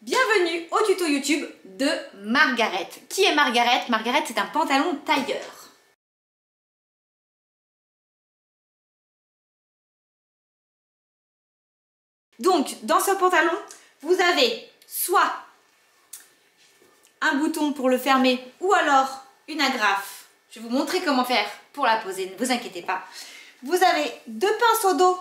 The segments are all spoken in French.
Bienvenue au tuto YouTube de Margaret. Qui est Margaret? Margaret, c'est un pantalon tailleur. Donc, dans ce pantalon, vous avez soit un bouton pour le fermer ou alors une agrafe. Je vais vous montrer comment faire pour la poser, ne vous inquiétez pas. Vous avez deux pinces au dos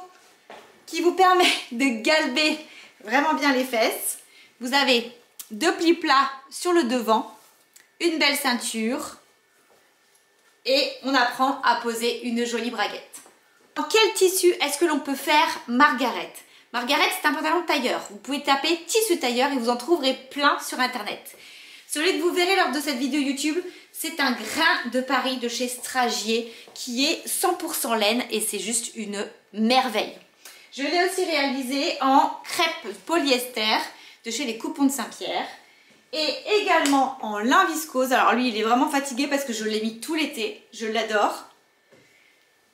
qui vous permettent de galber vraiment bien les fesses. Vous avez deux plis plats sur le devant, une belle ceinture et on apprend à poser une jolie braguette. En quel tissu est-ce que l'on peut faire Margaret? Margaret, c'est un pantalon tailleur. Vous pouvez taper tissu tailleur et vous en trouverez plein sur internet. Celui que vous verrez lors de cette vidéo YouTube, c'est un grain de Paris de chez Stragier qui est 100% laine et c'est juste une merveille. Je l'ai aussi réalisé en crêpe polyester de chez les Coupons de Saint-Pierre et également en lin viscose. Alors lui, il est vraiment fatigué parce que je l'ai mis tout l'été, je l'adore.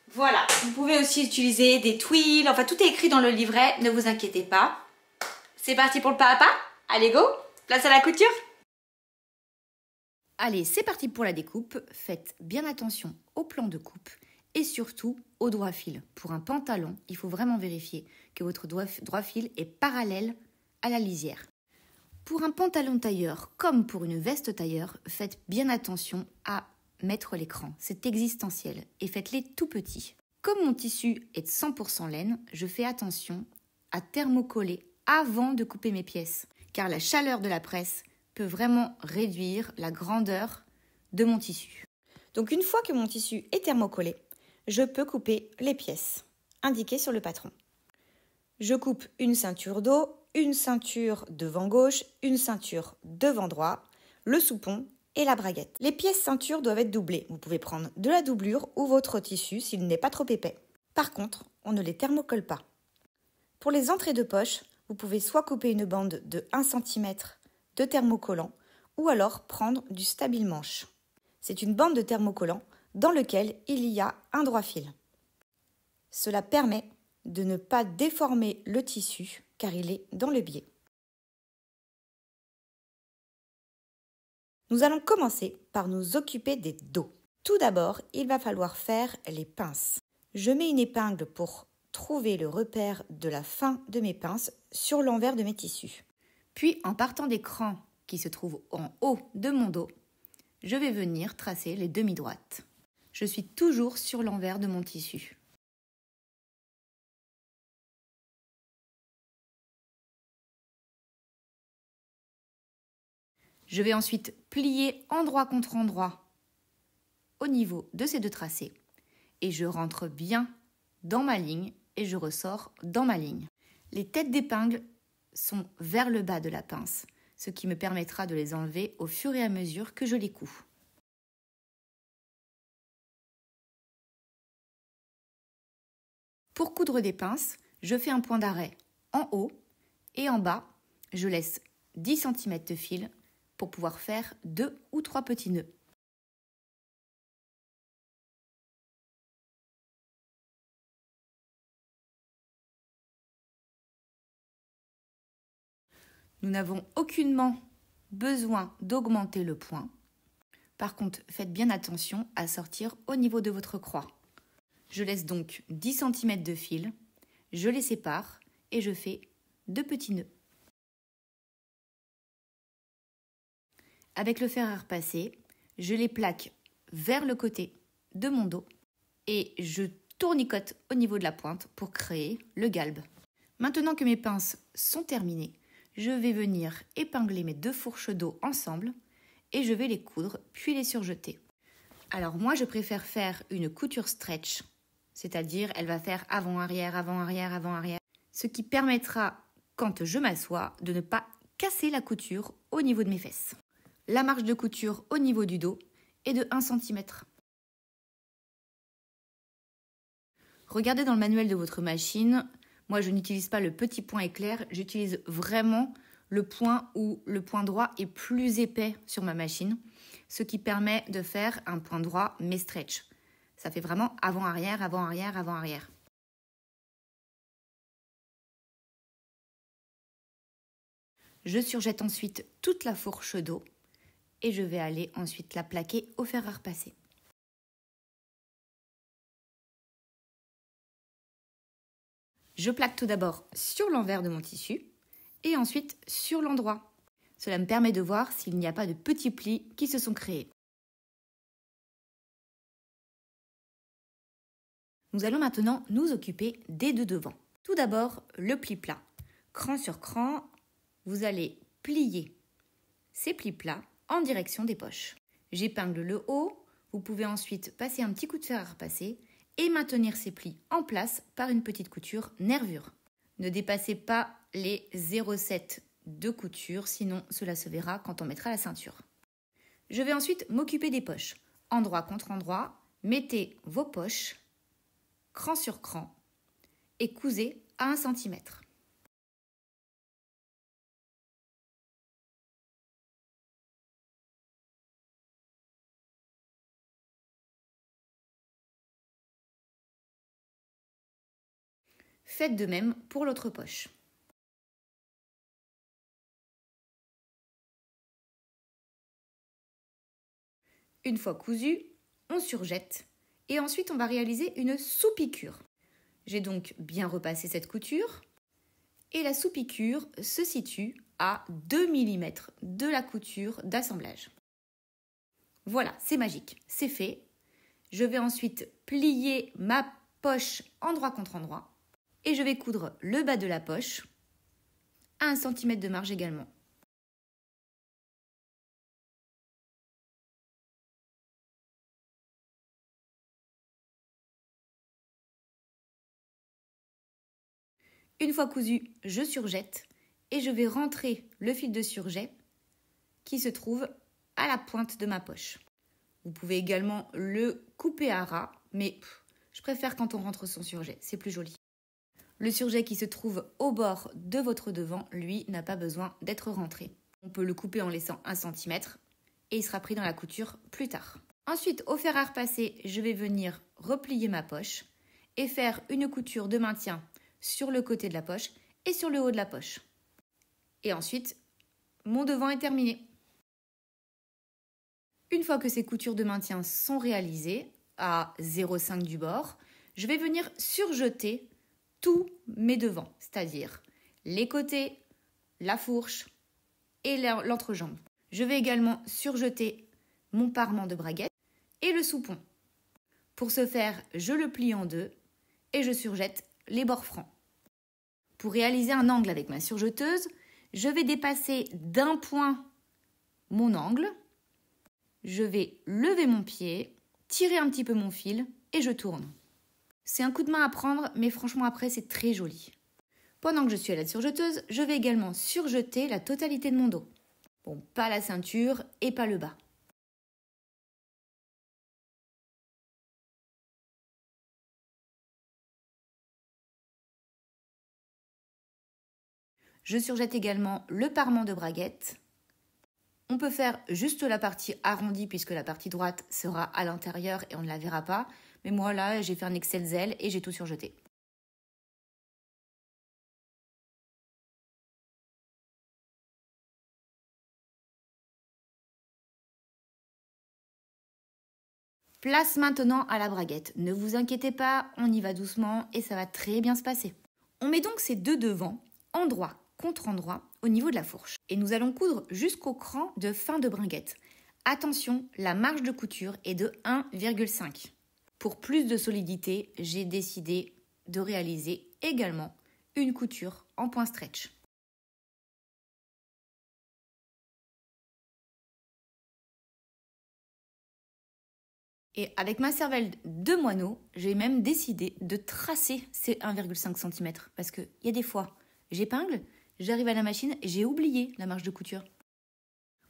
Voilà, vous pouvez aussi utiliser des tuiles, enfin tout est écrit dans le livret, ne vous inquiétez pas. C'est parti pour le pas à pas. Allez go, place à la couture. Allez, c'est parti pour la découpe. Faites bien attention au plan de coupe et surtout au droit fil. Pour un pantalon, il faut vraiment vérifier que votre droit fil est parallèle à la lisière. Pour un pantalon tailleur comme pour une veste tailleur, faites bien attention à mettre l'écran. C'est existentiel et faites-les tout petits. Comme mon tissu est de 100% laine, je fais attention à thermocoller avant de couper mes pièces car la chaleur de la presse peut vraiment réduire la grandeur de mon tissu. Donc une fois que mon tissu est thermocollé, je peux couper les pièces indiquées sur le patron. Je coupe une ceinture dos, une ceinture devant gauche, une ceinture devant droit, le soupon et la braguette. Les pièces ceinture doivent être doublées. Vous pouvez prendre de la doublure ou votre tissu s'il n'est pas trop épais. Par contre, on ne les thermocolle pas. Pour les entrées de poche, vous pouvez soit couper une bande de 1 cm de thermocollant ou alors prendre du stabile manche. C'est une bande de thermocollant dans lequel il y a un droit fil. Cela permet de ne pas déformer le tissu car il est dans le biais. Nous allons commencer par nous occuper des dos. Tout d'abord, il va falloir faire les pinces. Je mets une épingle pour trouver le repère de la fin de mes pinces sur l'envers de mes tissus. Puis, en partant des crans qui se trouvent en haut de mon dos, je vais venir tracer les demi-droites. Je suis toujours sur l'envers de mon tissu. Je vais ensuite plier endroit contre endroit au niveau de ces deux tracés et je rentre bien dans ma ligne et je ressors dans ma ligne. Les têtes d'épingle sont vers le bas de la pince, ce qui me permettra de les enlever au fur et à mesure que je les couds. Pour coudre des pinces, je fais un point d'arrêt en haut et en bas, je laisse 10 cm de fil pour pouvoir faire 2 ou 3 petits nœuds. Nous n'avons aucunement besoin d'augmenter le point. Par contre, faites bien attention à sortir au niveau de votre croix. Je laisse donc 10 cm de fil, je les sépare et je fais 2 petits nœuds. Avec le fer à repasser, je les plaque vers le côté de mon dos et je tournicote au niveau de la pointe pour créer le galbe. Maintenant que mes pinces sont terminées, je vais venir épingler mes deux fourches d'eau ensemble et je vais les coudre puis les surjeter. Alors moi je préfère faire une couture stretch, c'est-à-dire elle va faire avant-arrière, avant-arrière, avant-arrière, ce qui permettra quand je m'assois de ne pas casser la couture au niveau de mes fesses. La marge de couture au niveau du dos est de 1 cm. Regardez dans le manuel de votre machine. Moi, je n'utilise pas le petit point éclair. J'utilise vraiment le point où le point droit est plus épais sur ma machine, ce qui permet de faire un point droit mais stretch. Ça fait vraiment avant-arrière, avant-arrière, avant-arrière. Je surjette ensuite toute la fourche d'eau et je vais aller ensuite la plaquer au fer à repasser. Je plaque tout d'abord sur l'envers de mon tissu et ensuite sur l'endroit. Cela me permet de voir s'il n'y a pas de petits plis qui se sont créés. Nous allons maintenant nous occuper des deux devants. Tout d'abord, le pli plat. Cran sur cran, vous allez plier ces plis plats en direction des poches. J'épingle le haut, vous pouvez ensuite passer un petit coup de fer à repasser et maintenir ces plis en place par une petite couture nervure. Ne dépassez pas les 0,7 de couture, sinon cela se verra quand on mettra la ceinture. Je vais ensuite m'occuper des poches. Endroit contre endroit, mettez vos poches, cran sur cran, et cousez à 1 cm. Faites de même pour l'autre poche. Une fois cousu, on surjette et ensuite on va réaliser une sous-piqûre. J'ai donc bien repassé cette couture et la sous-piqûre se situe à 2 mm de la couture d'assemblage. Voilà, c'est magique, c'est fait. Je vais ensuite plier ma poche endroit contre endroit et je vais coudre le bas de la poche à 1 cm de marge également. Une fois cousu, je surjette et je vais rentrer le fil de surjet qui se trouve à la pointe de ma poche. Vous pouvez également le couper à ras, mais je préfère quand on rentre son surjet, c'est plus joli. Le surjet qui se trouve au bord de votre devant, lui, n'a pas besoin d'être rentré. On peut le couper en laissant 1 cm et il sera pris dans la couture plus tard. Ensuite, au fer à repasser, je vais venir replier ma poche et faire une couture de maintien sur le côté de la poche et sur le haut de la poche. Et ensuite, mon devant est terminé. Une fois que ces coutures de maintien sont réalisées, à 0,5 du bord, je vais venir surjeter tous mes devants, c'est-à-dire les côtés, la fourche et l'entrejambe. Je vais également surjeter mon parement de braguette et le soupon. Pour ce faire, je le plie en deux et je surjette les bords francs. Pour réaliser un angle avec ma surjeteuse, je vais dépasser d'1 point mon angle. Je vais lever mon pied, tirer un petit peu mon fil et je tourne. C'est un coup de main à prendre, mais franchement après c'est très joli. Pendant que je suis à la surjeteuse, je vais également surjeter la totalité de mon dos. Bon, pas la ceinture et pas le bas. Je surjette également le parement de braguette. On peut faire juste la partie arrondie puisque la partie droite sera à l'intérieur et on ne la verra pas. Mais moi là, j'ai fait un excel zèle et j'ai tout surjeté. Place maintenant à la braguette. Ne vous inquiétez pas, on y va doucement et ça va très bien se passer. On met donc ces deux devants, endroit contre endroit, au niveau de la fourche. Et nous allons coudre jusqu'au cran de fin de bringuette. Attention, la marge de couture est de 1,5. Pour plus de solidité, j'ai décidé de réaliser également une couture en point stretch. Et avec ma cervelle de moineau, j'ai même décidé de tracer ces 1,5 cm. Parce qu'il y a des fois, j'épingle, j'arrive à la machine et j'ai oublié la marge de couture.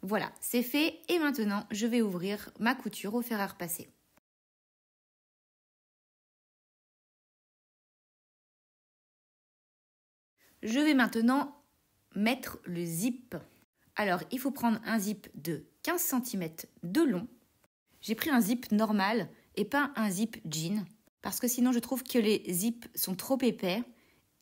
Voilà, c'est fait et maintenant je vais ouvrir ma couture au fer à repasser. Je vais maintenant mettre le zip. Alors, il faut prendre un zip de 15 cm de long. J'ai pris un zip normal et pas un zip jean parce que sinon je trouve que les zips sont trop épais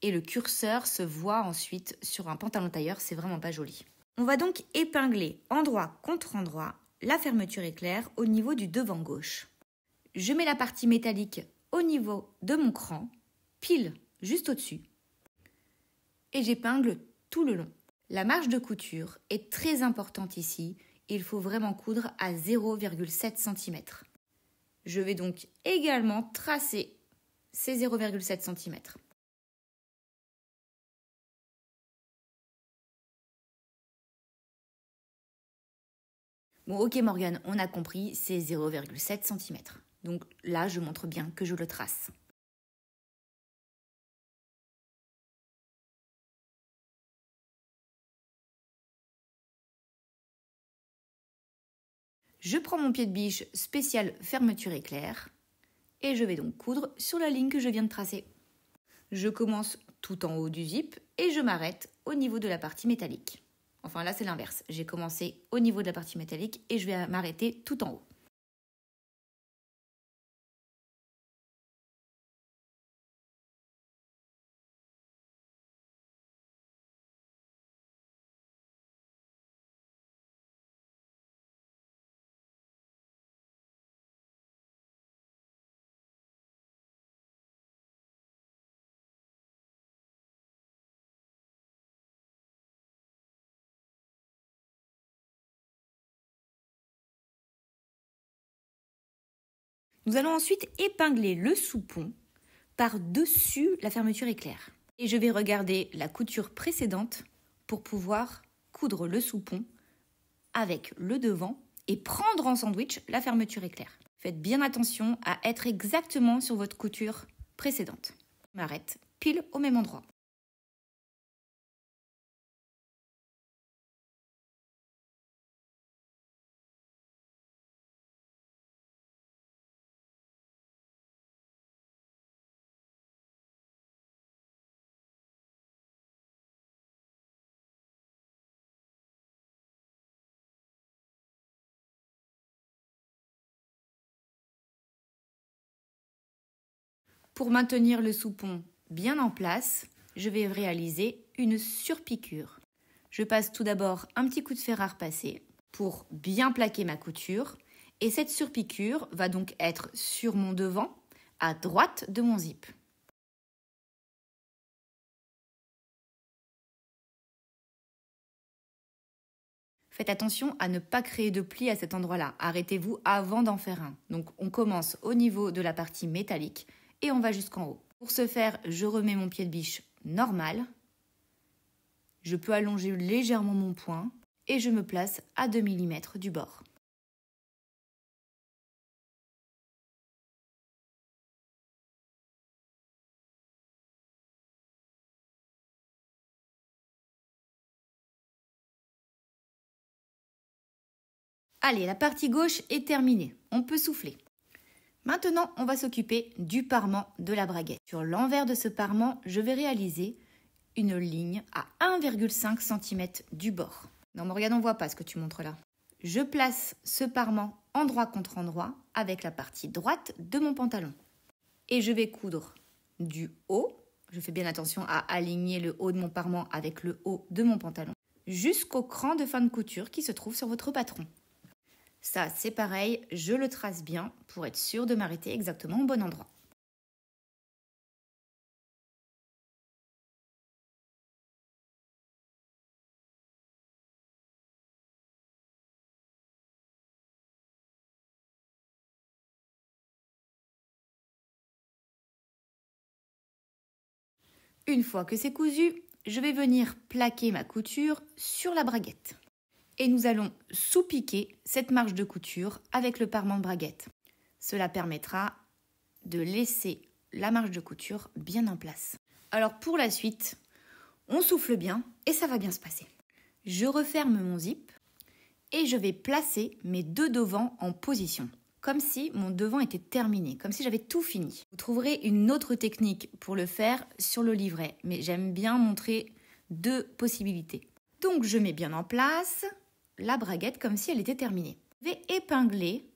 et le curseur se voit ensuite sur un pantalon tailleur, c'est vraiment pas joli. On va donc épingler endroit contre endroit la fermeture éclair au niveau du devant gauche. Je mets la partie métallique au niveau de mon cran, pile juste au-dessus, et j'épingle tout le long. La marge de couture est très importante ici, il faut vraiment coudre à 0,7 cm. Je vais donc également tracer ces 0,7 cm. Bon, ok Morgane, on a compris, c'est 0,7 cm. Donc là, je montre bien que je le trace. Je prends mon pied de biche spécial fermeture éclair et je vais donc coudre sur la ligne que je viens de tracer. Je commence tout en haut du zip et je m'arrête au niveau de la partie métallique. Enfin là c'est l'inverse, j'ai commencé au niveau de la partie métallique et je vais m'arrêter tout en haut. Nous allons ensuite épingler le sous-pont par-dessus la fermeture éclair. Et je vais regarder la couture précédente pour pouvoir coudre le sous-pont avec le devant et prendre en sandwich la fermeture éclair. Faites bien attention à être exactement sur votre couture précédente. Je m'arrête pile au même endroit. Pour maintenir le sous-pont bien en place, je vais réaliser une surpiqûre. Je passe tout d'abord un petit coup de fer à repasser pour bien plaquer ma couture et cette surpiqûre va donc être sur mon devant à droite de mon zip. Faites attention à ne pas créer de plis à cet endroit-là. Arrêtez-vous avant d'en faire un. Donc on commence au niveau de la partie métallique et on va jusqu'en haut. Pour ce faire, je remets mon pied de biche normal. Je peux allonger légèrement mon poing et je me place à 2 mm du bord. Allez, la partie gauche est terminée. On peut souffler. Maintenant, on va s'occuper du parement de la braguette. Sur l'envers de ce parement, je vais réaliser une ligne à 1,5 cm du bord. Non, Morgane, on ne voit pas ce que tu montres là. Je place ce parement endroit contre endroit avec la partie droite de mon pantalon. Et je vais coudre du haut, je fais bien attention à aligner le haut de mon parement avec le haut de mon pantalon, jusqu'au cran de fin de couture qui se trouve sur votre patron. Ça, c'est pareil, je le trace bien pour être sûr de m'arrêter exactement au bon endroit. Une fois que c'est cousu, je vais venir plaquer ma couture sur la braguette. Et nous allons sous-piquer cette marge de couture avec le parement de braguette. Cela permettra de laisser la marge de couture bien en place. Alors pour la suite, on souffle bien et ça va bien se passer. Je referme mon zip et je vais placer mes deux devants en position, comme si mon devant était terminé, comme si j'avais tout fini. Vous trouverez une autre technique pour le faire sur le livret, mais j'aime bien montrer deux possibilités. Donc je mets bien en place la braguette comme si elle était terminée. Je vais épingler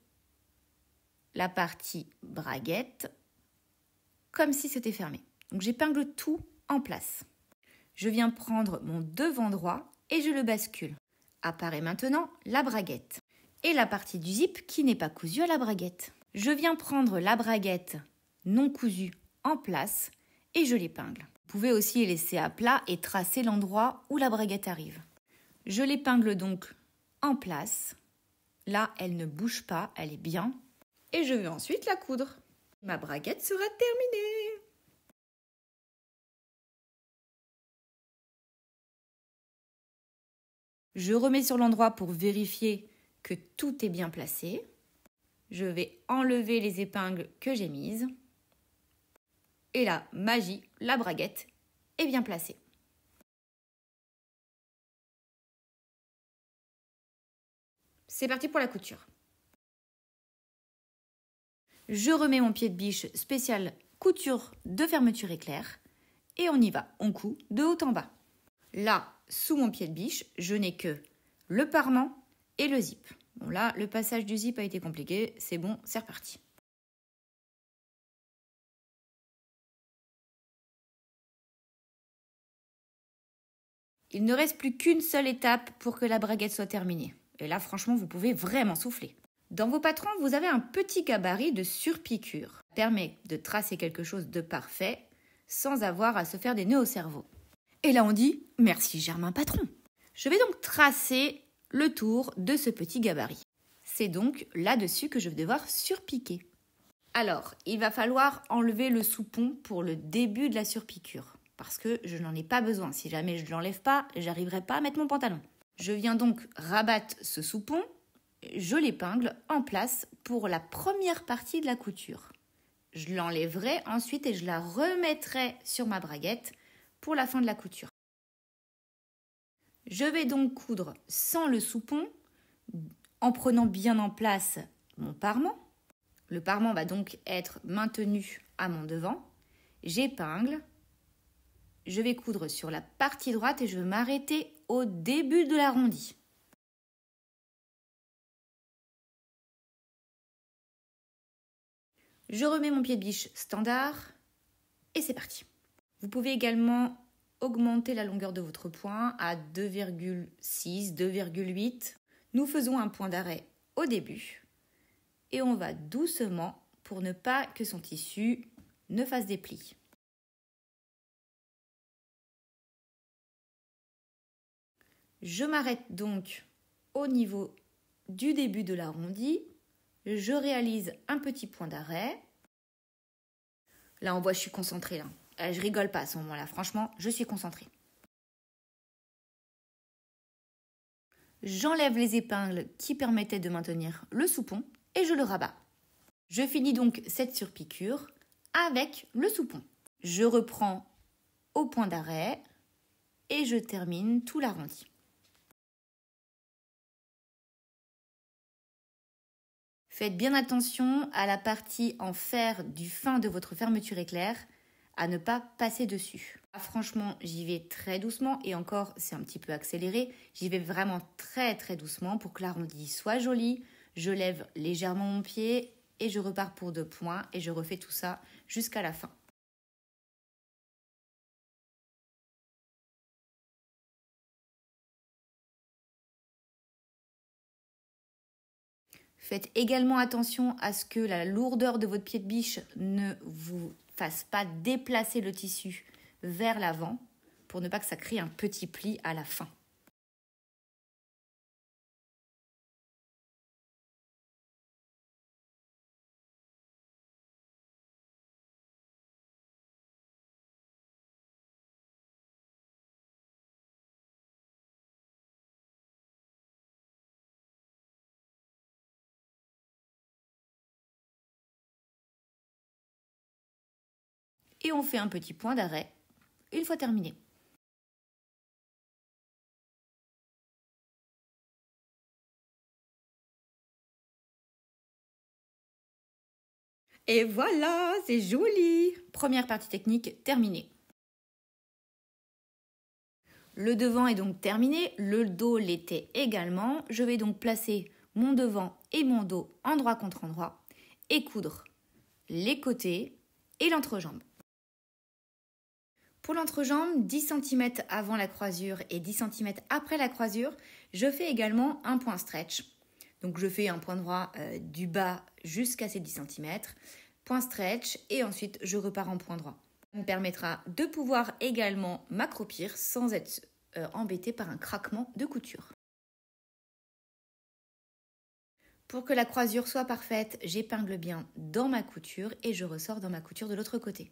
la partie braguette comme si c'était fermé. Donc j'épingle tout en place. Je viens prendre mon devant droit et je le bascule. Apparaît maintenant la braguette et la partie du zip qui n'est pas cousue à la braguette. Je viens prendre la braguette non cousue en place et je l'épingle. Vous pouvez aussi laisser à plat et tracer l'endroit où la braguette arrive. Je l'épingle donc en place. Là, elle ne bouge pas, elle est bien. Et je vais ensuite la coudre. Ma braguette sera terminée. Je remets sur l'endroit pour vérifier que tout est bien placé. Je vais enlever les épingles que j'ai mises. Et là, magie, la braguette est bien placée. C'est parti pour la couture. Je remets mon pied de biche spécial couture de fermeture éclair et on y va, on coud de haut en bas. Là, sous mon pied de biche, je n'ai que le parement et le zip. Bon là, le passage du zip a été compliqué, c'est bon, c'est reparti. Il ne reste plus qu'une seule étape pour que la braguette soit terminée. Et là, franchement, vous pouvez vraiment souffler. Dans vos patrons, vous avez un petit gabarit de surpiqûre. Ça permet de tracer quelque chose de parfait sans avoir à se faire des nœuds au cerveau. Et là, on dit « Merci Germain Patron ». Je vais donc tracer le tour de ce petit gabarit. C'est donc là-dessus que je vais devoir surpiquer. Alors, il va falloir enlever le soupon pour le début de la surpiqûre. Parce que je n'en ai pas besoin. Si jamais je ne l'enlève pas, j'arriverai pas à mettre mon pantalon. Je viens donc rabattre ce soupon, je l'épingle en place pour la première partie de la couture. Je l'enlèverai ensuite et je la remettrai sur ma braguette pour la fin de la couture. Je vais donc coudre sans le soupon en prenant bien en place mon parement. Le parement va donc être maintenu à mon devant. J'épingle. Je vais coudre sur la partie droite et je vais m'arrêter au début de l'arrondi. Je remets mon pied de biche standard et c'est parti. Vous pouvez également augmenter la longueur de votre point à 2,6, 2,8. Nous faisons un point d'arrêt au début et on va doucement pour ne pas que son tissu ne fasse des plis. Je m'arrête donc au niveau du début de l'arrondi. Je réalise un petit point d'arrêt. Là, on voit, je suis concentrée. Là. Je rigole pas à ce moment-là. Franchement, je suis concentrée. J'enlève les épingles qui permettaient de maintenir le soupon et je le rabats. Je finis donc cette surpiqûre avec le soupon. Je reprends au point d'arrêt et je termine tout l'arrondi. Faites bien attention à la partie en fer du fin de votre fermeture éclair, à ne pas passer dessus. Franchement, j'y vais très doucement et encore, c'est un petit peu accéléré. J'y vais vraiment très doucement pour que l'arrondi soit joli. Je lève légèrement mon pied et je repars pour 2 points et je refais tout ça jusqu'à la fin. Faites également attention à ce que la lourdeur de votre pied de biche ne vous fasse pas déplacer le tissu vers l'avant pour ne pas que ça crée un petit pli à la fin. Et on fait un petit point d'arrêt une fois terminé. Et voilà, c'est joli! Première partie technique terminée. Le devant est donc terminé, le dos l'était également. Je vais donc placer mon devant et mon dos endroit contre endroit et coudre les côtés et l'entrejambe. Pour l'entrejambe, 10 cm avant la croisure et 10 cm après la croisure, je fais également un point stretch. Donc je fais un point droit du bas jusqu'à ces 10 cm, point stretch et ensuite je repars en point droit. Ça me permettra de pouvoir également m'accroupir sans être embêté par un craquement de couture. Pour que la croisure soit parfaite, j'épingle bien dans ma couture et je ressors dans ma couture de l'autre côté.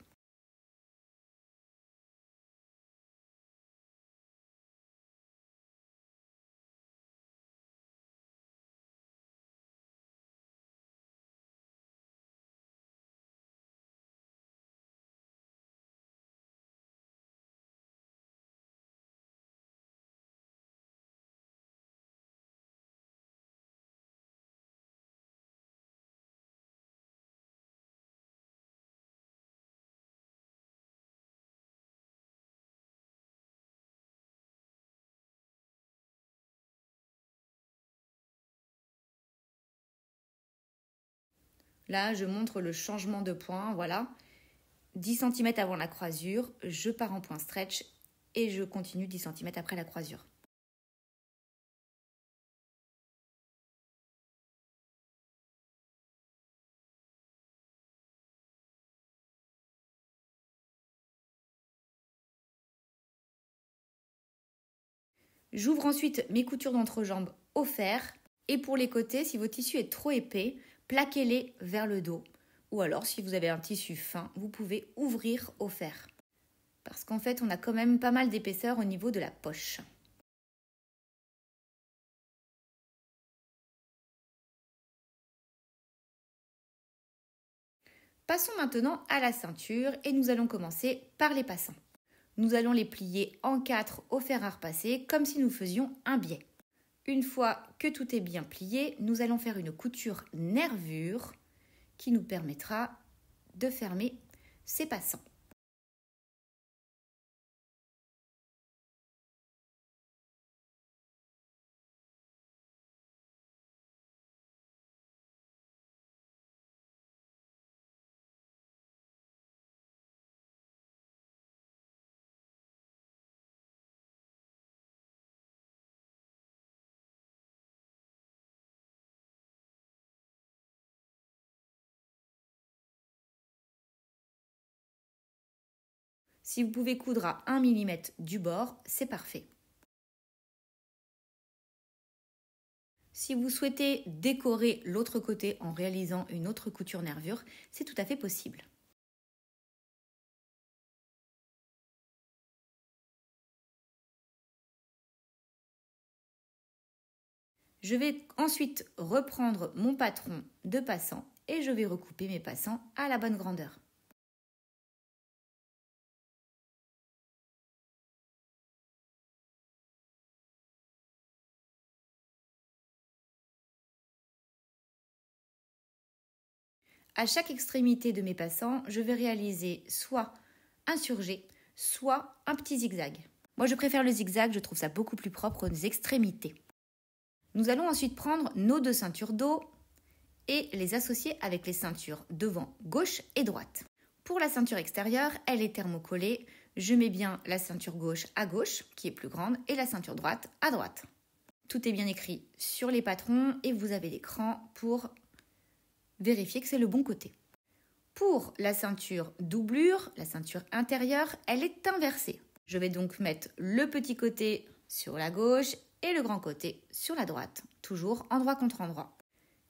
Là, je montre le changement de point, voilà. 10 cm avant la croisure, je pars en point stretch et je continue 10 cm après la croisure. J'ouvre ensuite mes coutures d'entrejambe au fer et pour les côtés, si votre tissu est trop épais, plaquez-les vers le dos. Ou alors, si vous avez un tissu fin, vous pouvez ouvrir au fer. Parce qu'en fait, on a quand même pas mal d'épaisseur au niveau de la poche. Passons maintenant à la ceinture et nous allons commencer par les passants. Nous allons les plier en 4 au fer à repasser comme si nous faisions un biais. Une fois que tout est bien plié, nous allons faire une couture nervure qui nous permettra de fermer ces passants. Si vous pouvez coudre à 1 mm du bord, c'est parfait. Si vous souhaitez décorer l'autre côté en réalisant une autre couture nervure, c'est tout à fait possible. Je vais ensuite reprendre mon patron de passant et je vais recouper mes passants à la bonne grandeur. À chaque extrémité de mes passants, je vais réaliser soit un surjet, soit un petit zigzag. Moi, je préfère le zigzag, je trouve ça beaucoup plus propre aux extrémités. Nous allons ensuite prendre nos deux ceintures dos et les associer avec les ceintures devant gauche et droite. Pour la ceinture extérieure, elle est thermocollée. Je mets bien la ceinture gauche à gauche, qui est plus grande, et la ceinture droite à droite. Tout est bien écrit sur les patrons et vous avez l'écran pour vérifier que c'est le bon côté. Pour la ceinture doublure, la ceinture intérieure, elle est inversée. Je vais donc mettre le petit côté sur la gauche et le grand côté sur la droite, toujours endroit contre endroit.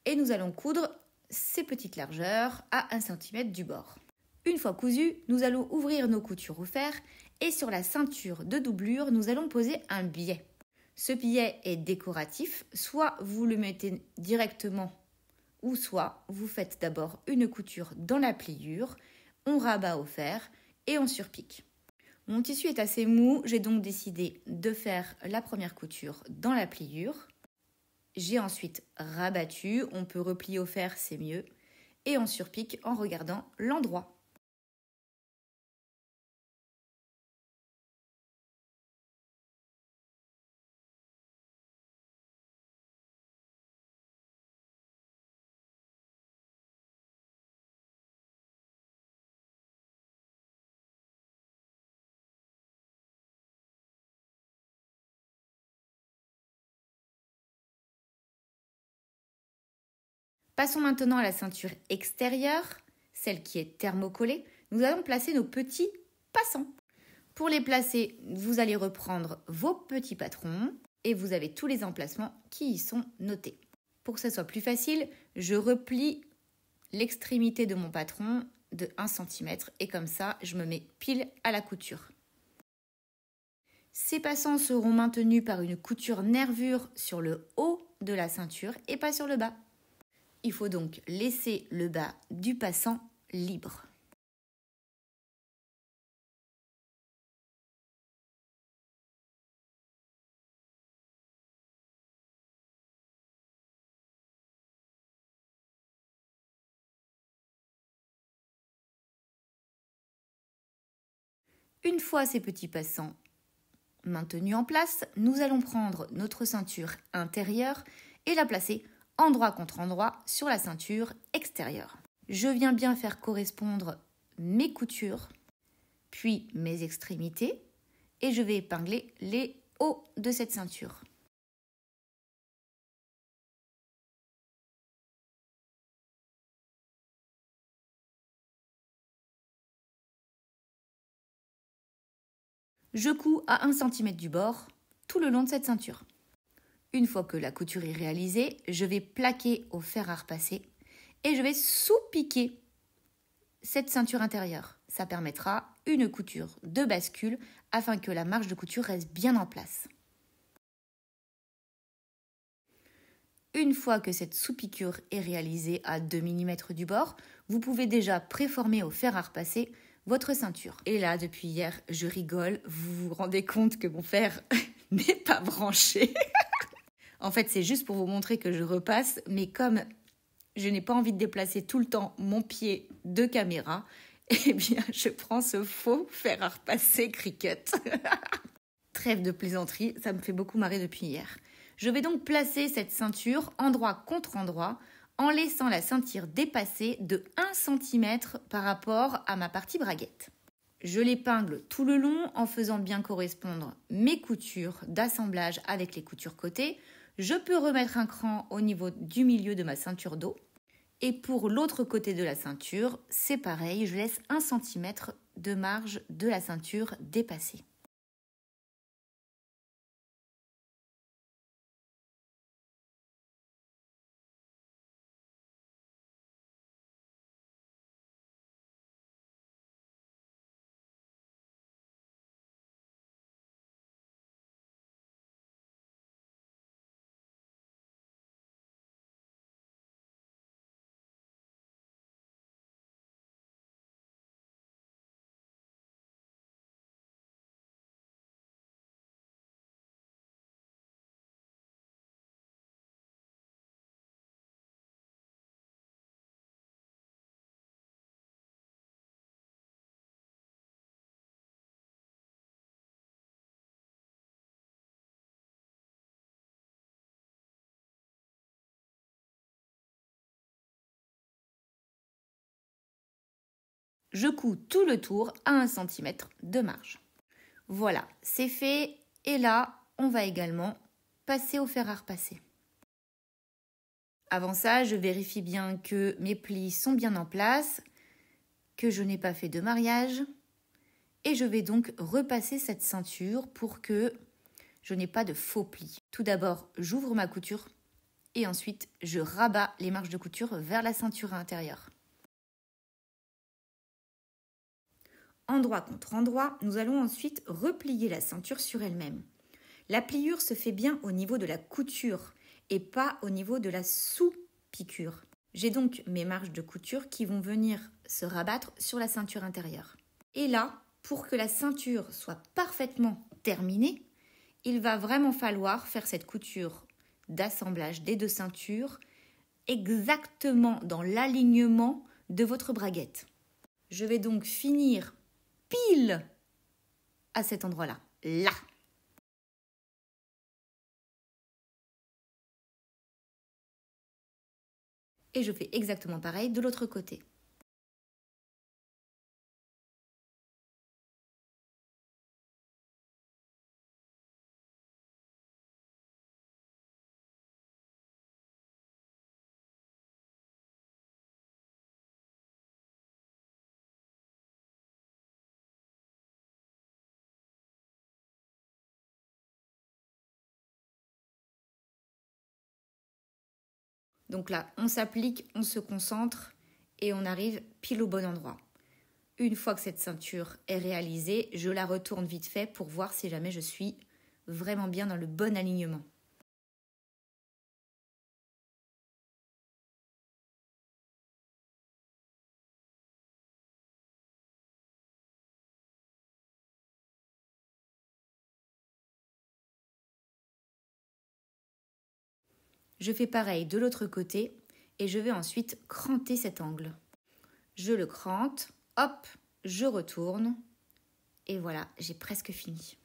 Et nous allons coudre ces petites largeurs à 1 cm du bord. Une fois cousu, nous allons ouvrir nos coutures au fer et sur la ceinture de doublure, nous allons poser un biais. Ce biais est décoratif, soit vous le mettez directement ou soit vous faites d'abord une couture dans la pliure, on rabat au fer et on surpique. Mon tissu est assez mou, j'ai donc décidé de faire la première couture dans la pliure. J'ai ensuite rabattu, on peut replier au fer, c'est mieux, et on surpique en regardant l'endroit. Passons maintenant à la ceinture extérieure, celle qui est thermocollée. Nous allons placer nos petits passants. Pour les placer, vous allez reprendre vos petits patrons et vous avez tous les emplacements qui y sont notés. Pour que ce soit plus facile, je replie l'extrémité de mon patron de 1 cm et comme ça, je me mets pile à la couture. Ces passants seront maintenus par une couture nervure sur le haut de la ceinture et pas sur le bas. Il faut donc laisser le bas du passant libre. Une fois ces petits passants maintenus en place, nous allons prendre notre ceinture intérieure et la placer endroit contre endroit sur la ceinture extérieure. Je viens bien faire correspondre mes coutures, puis mes extrémités, et je vais épingler les hauts de cette ceinture. Je couds à 1 cm du bord tout le long de cette ceinture. Une fois que la couture est réalisée, je vais plaquer au fer à repasser et je vais sous-piquer cette ceinture intérieure. Ça permettra une couture de bascule afin que la marge de couture reste bien en place. Une fois que cette sous-piqûre est réalisée à 2 mm du bord, vous pouvez déjà préformer au fer à repasser votre ceinture. Et là, depuis hier, je rigole, vous vous rendez compte que mon fer n'est pas branché. En fait, c'est juste pour vous montrer que je repasse, mais comme je n'ai pas envie de déplacer tout le temps mon pied de caméra, eh bien, je prends ce faux fer à repasser Cricut. Trêve de plaisanterie, ça me fait beaucoup marrer depuis hier. Je vais donc placer cette ceinture endroit contre endroit en laissant la ceinture dépasser de 1 cm par rapport à ma partie braguette. Je l'épingle tout le long en faisant bien correspondre mes coutures d'assemblage avec les coutures côté. Je peux remettre un cran au niveau du milieu de ma ceinture dos. Et pour l'autre côté de la ceinture, c'est pareil, je laisse 1 cm de marge de la ceinture dépassée. Je couds tout le tour à 1 cm de marge. Voilà, c'est fait. Et là, on va également passer au fer à repasser. Avant ça, je vérifie bien que mes plis sont bien en place, que je n'ai pas fait de mariage. Et je vais donc repasser cette ceinture pour que je n'ai pas de faux plis. Tout d'abord, j'ouvre ma couture et ensuite, je rabats les marges de couture vers la ceinture intérieure. Endroit contre endroit, nous allons ensuite replier la ceinture sur elle-même. La pliure se fait bien au niveau de la couture et pas au niveau de la sous-piqûre. J'ai donc mes marges de couture qui vont venir se rabattre sur la ceinture intérieure. Et là, pour que la ceinture soit parfaitement terminée, il va vraiment falloir faire cette couture d'assemblage des deux ceintures exactement dans l'alignement de votre braguette. Je vais donc finir pile à cet endroit-là, là. Et je fais exactement pareil de l'autre côté. Donc là, on s'applique, on se concentre et on arrive pile au bon endroit. Une fois que cette ceinture est réalisée, je la retourne vite fait pour voir si jamais je suis vraiment bien dans le bon alignement. Je fais pareil de l'autre côté et je vais ensuite cranter cet angle. Je le crante, hop, je retourne et voilà, j'ai presque fini.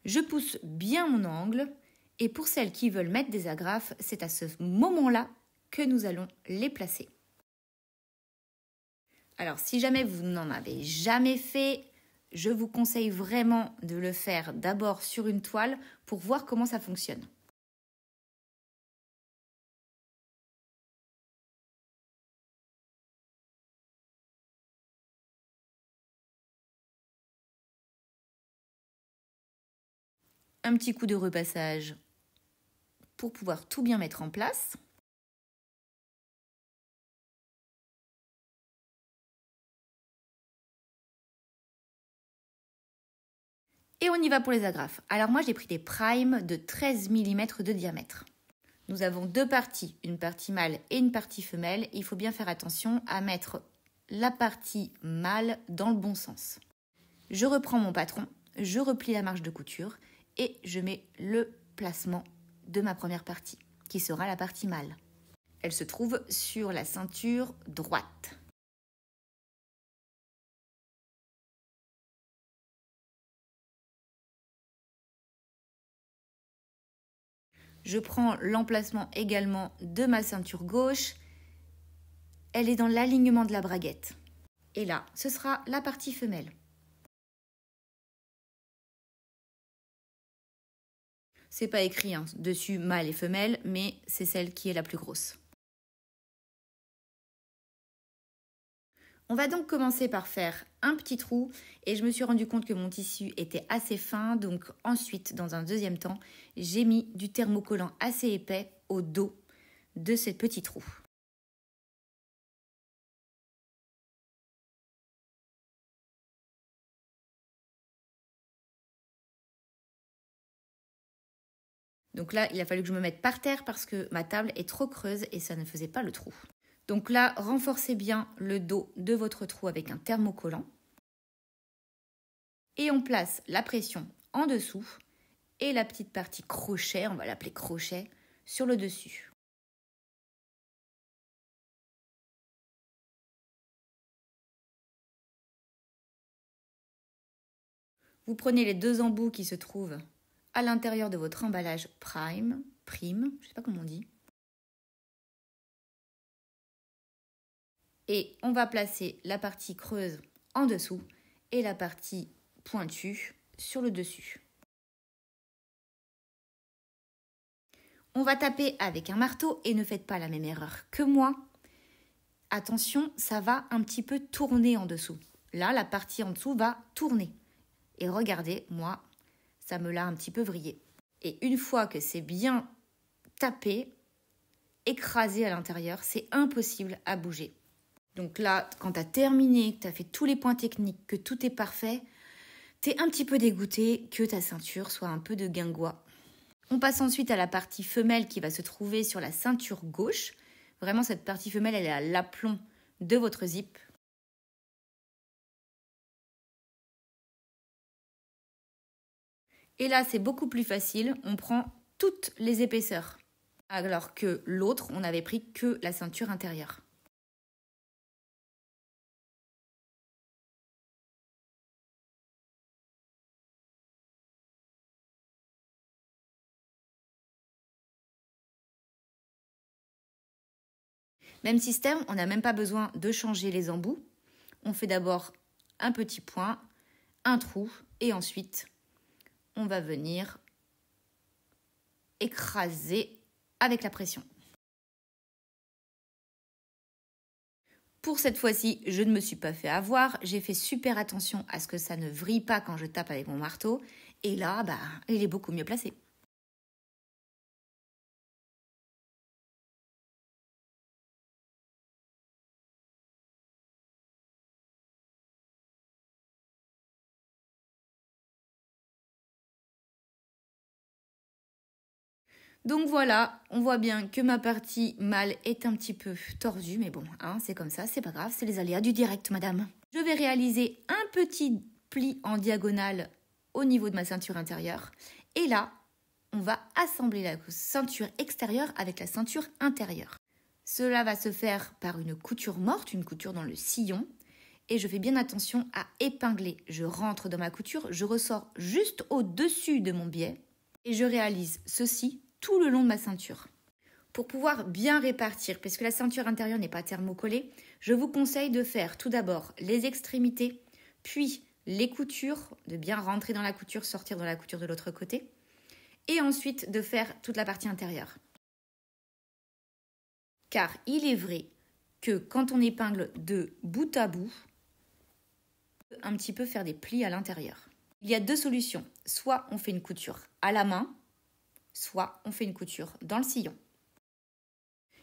Je pousse bien mon angle et pour celles qui veulent mettre des agrafes, c'est à ce moment-là que nous allons les placer. Alors si jamais vous n'en avez jamais fait, je vous conseille vraiment de le faire d'abord sur une toile pour voir comment ça fonctionne. Un petit coup de repassage pour pouvoir tout bien mettre en place. Et on y va pour les agrafes. Alors moi j'ai pris des primes de 13 mm de diamètre. Nous avons deux parties, une partie mâle et une partie femelle. Il faut bien faire attention à mettre la partie mâle dans le bon sens. Je reprends mon patron, je replie la marge de couture et je mets le placement de ma première partie, qui sera la partie mâle. Elle se trouve sur la ceinture droite. Je prends l'emplacement également de ma ceinture gauche. Elle est dans l'alignement de la braguette. Et là, ce sera la partie femelle. C'est pas écrit dessus mâle et femelle, mais c'est celle qui est la plus grosse. On va donc commencer par faire un petit trou et je me suis rendu compte que mon tissu était assez fin, donc ensuite, dans un deuxième temps, j'ai mis du thermocollant assez épais au dos de ce petit trou. Donc là, il a fallu que je me mette par terre parce que ma table est trop creuse et ça ne faisait pas le trou. Donc là, renforcez bien le dos de votre trou avec un thermocollant. Et on place la pression en dessous et la petite partie crochet, on va l'appeler crochet, sur le dessus. Vous prenez les deux embouts qui se trouvent à l'intérieur de votre emballage prime, je ne sais pas comment on dit. Et on va placer la partie creuse en dessous et la partie pointue sur le dessus. On va taper avec un marteau et ne faites pas la même erreur que moi. Attention, ça va un petit peu tourner en dessous. Là, la partie en dessous va tourner. Et regardez, moi, ça me l'a un petit peu vrillé. Et une fois que c'est bien tapé, écrasé à l'intérieur, c'est impossible à bouger. Donc là, quand tu as terminé, que tu as fait tous les points techniques, que tout est parfait, tu es un petit peu dégoûté que ta ceinture soit un peu de guingois. On passe ensuite à la partie femelle qui va se trouver sur la ceinture gauche. Vraiment, cette partie femelle, elle est à l'aplomb de votre zip. Et là, c'est beaucoup plus facile. On prend toutes les épaisseurs. Alors que l'autre, on n'avait pris que la ceinture intérieure. Même système, on n'a même pas besoin de changer les embouts. On fait d'abord un petit point, un trou, et ensuite, on va venir écraser avec la pression. Pour cette fois-ci, je ne me suis pas fait avoir. J'ai fait super attention à ce que ça ne vrille pas quand je tape avec mon marteau. Et là, il est beaucoup mieux placé. Donc voilà, on voit bien que ma partie mâle est un petit peu tordue, mais bon, hein, c'est comme ça, c'est pas grave, c'est les aléas du direct, madame. Je vais réaliser un petit pli en diagonale au niveau de ma ceinture intérieure. Et là, on va assembler la ceinture extérieure avec la ceinture intérieure. Cela va se faire par une couture morte, une couture dans le sillon. Et je fais bien attention à épingler. Je rentre dans ma couture, je ressors juste au-dessus de mon biais. Et je réalise ceci tout le long de ma ceinture. Pour pouvoir bien répartir, puisque la ceinture intérieure n'est pas thermocollée, je vous conseille de faire tout d'abord les extrémités, puis les coutures, de bien rentrer dans la couture, sortir dans la couture de l'autre côté, et ensuite de faire toute la partie intérieure. Car il est vrai que quand on épingle de bout à bout, on peut un petit peu faire des plis à l'intérieur. Il y a deux solutions. Soit on fait une couture à la main, soit on fait une couture dans le sillon.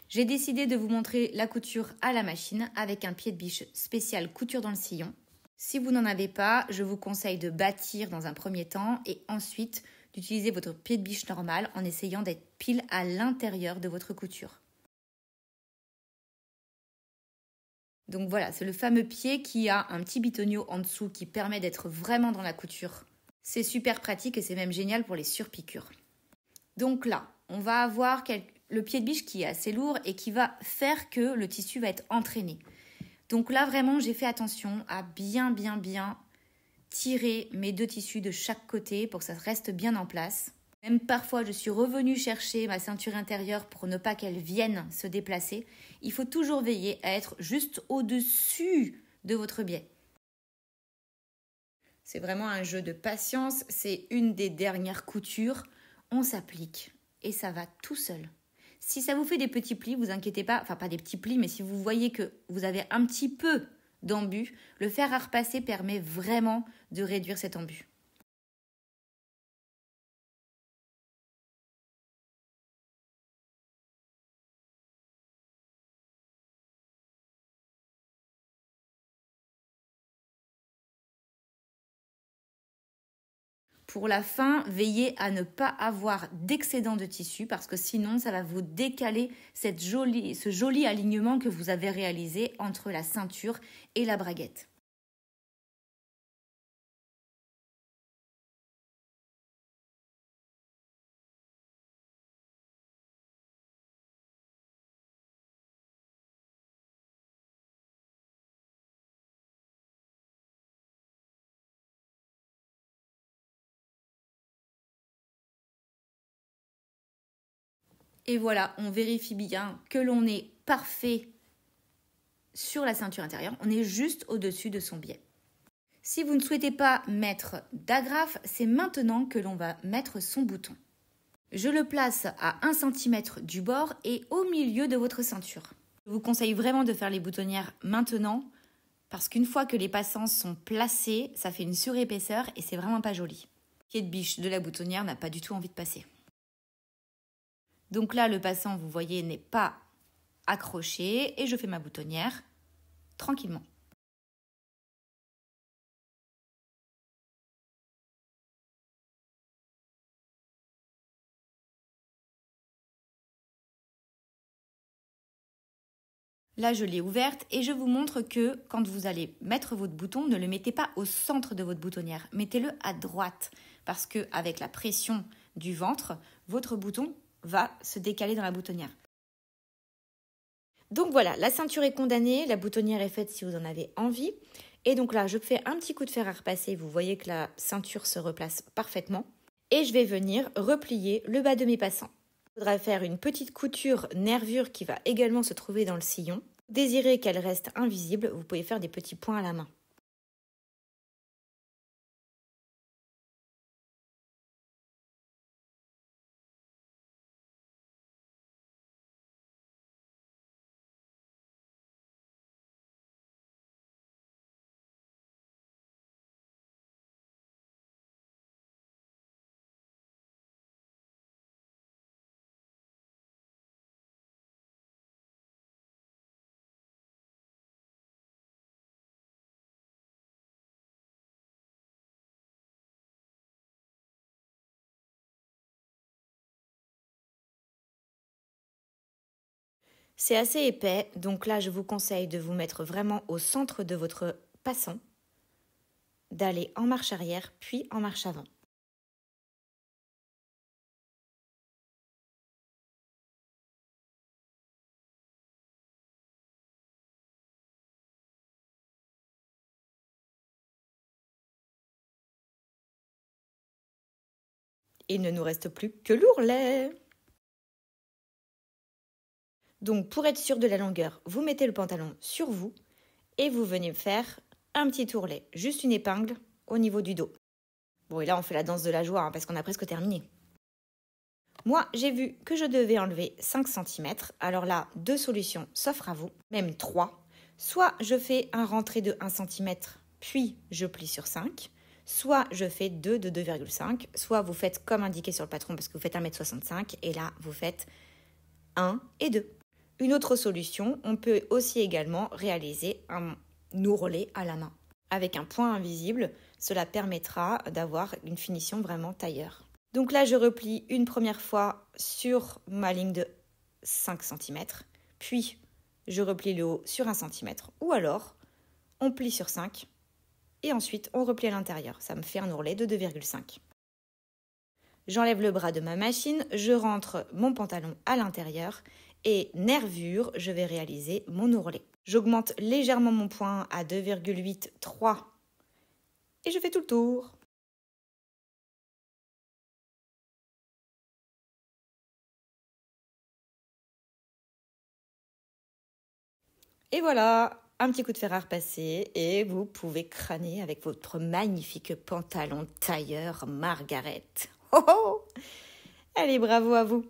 J'ai décidé de vous montrer la couture à la machine avec un pied de biche spécial couture dans le sillon. Si vous n'en avez pas, je vous conseille de bâtir dans un premier temps et ensuite d'utiliser votre pied de biche normal en essayant d'être pile à l'intérieur de votre couture. Donc voilà, c'est le fameux pied qui a un petit bitonio en dessous qui permet d'être vraiment dans la couture. C'est super pratique et c'est même génial pour les surpiqûres. Donc là, on va avoir le pied de biche qui est assez lourd et qui va faire que le tissu va être entraîné. Donc là, vraiment, j'ai fait attention à bien tirer mes deux tissus de chaque côté pour que ça reste bien en place. Même parfois, je suis revenue chercher ma ceinture intérieure pour ne pas qu'elle vienne se déplacer. Il faut toujours veiller à être juste au-dessus de votre biais. C'est vraiment un jeu de patience. C'est une des dernières coutures. On s'applique et ça va tout seul. Si ça vous fait des petits plis, vous inquiétez pas. Enfin, pas des petits plis, mais si vous voyez que vous avez un petit peu d'embu, le fer à repasser permet vraiment de réduire cet embu. Pour la fin, veillez à ne pas avoir d'excédent de tissu parce que sinon, ça va vous décaler ce joli alignement que vous avez réalisé entre la ceinture et la braguette. Et voilà, on vérifie bien que l'on est parfait sur la ceinture intérieure. On est juste au-dessus de son biais. Si vous ne souhaitez pas mettre d'agrafe, c'est maintenant que l'on va mettre son bouton. Je le place à 1 cm du bord et au milieu de votre ceinture. Je vous conseille vraiment de faire les boutonnières maintenant parce qu'une fois que les passants sont placés, ça fait une surépaisseur et c'est vraiment pas joli. Le pied de biche de la boutonnière n'a pas du tout envie de passer. Donc là, le passant, vous voyez, n'est pas accroché et je fais ma boutonnière tranquillement. Là, je l'ai ouverte et je vous montre que quand vous allez mettre votre bouton, ne le mettez pas au centre de votre boutonnière. Mettez-le à droite parce qu'avec la pression du ventre, votre bouton va se décaler dans la boutonnière. Donc voilà, la ceinture est condamnée, la boutonnière est faite si vous en avez envie. Et donc là, je fais un petit coup de fer à repasser. Vous voyez que la ceinture se replace parfaitement. Et je vais venir replier le bas de mes passants. Il faudra faire une petite couture nervure qui va également se trouver dans le sillon. Désirez qu'elle reste invisible, vous pouvez faire des petits points à la main. C'est assez épais, donc là je vous conseille de vous mettre vraiment au centre de votre passant, d'aller en marche arrière puis en marche avant. Il ne nous reste plus que l'ourlet. Donc pour être sûr de la longueur, vous mettez le pantalon sur vous et vous venez faire un petit ourlet, juste une épingle au niveau du dos. Bon, et là on fait la danse de la joie parce qu'on a presque terminé. Moi, j'ai vu que je devais enlever 5 cm. Alors là, 2 solutions s'offrent à vous, même 3. Soit je fais un rentré de 1 cm, puis je plie sur 5. Soit je fais 2 de 2,5. Soit vous faites comme indiqué sur le patron parce que vous faites 1,65 m et là, vous faites 1 et 2. Une autre solution, on peut aussi également réaliser un ourlet à la main. Avec un point invisible, cela permettra d'avoir une finition vraiment tailleur. Donc là, je replie une première fois sur ma ligne de 5 cm, puis je replie le haut sur 1 cm, ou alors on plie sur 5 et ensuite on replie à l'intérieur. Ça me fait un ourlet de 2,5. J'enlève le bras de ma machine, je rentre mon pantalon à l'intérieur et nervure, je vais réaliser mon ourlet. J'augmente légèrement mon point à 2,83 et je fais tout le tour. Et voilà, un petit coup de fer à repasser et vous pouvez crâner avec votre magnifique pantalon tailleur Margaret. Oh oh! Allez, bravo à vous!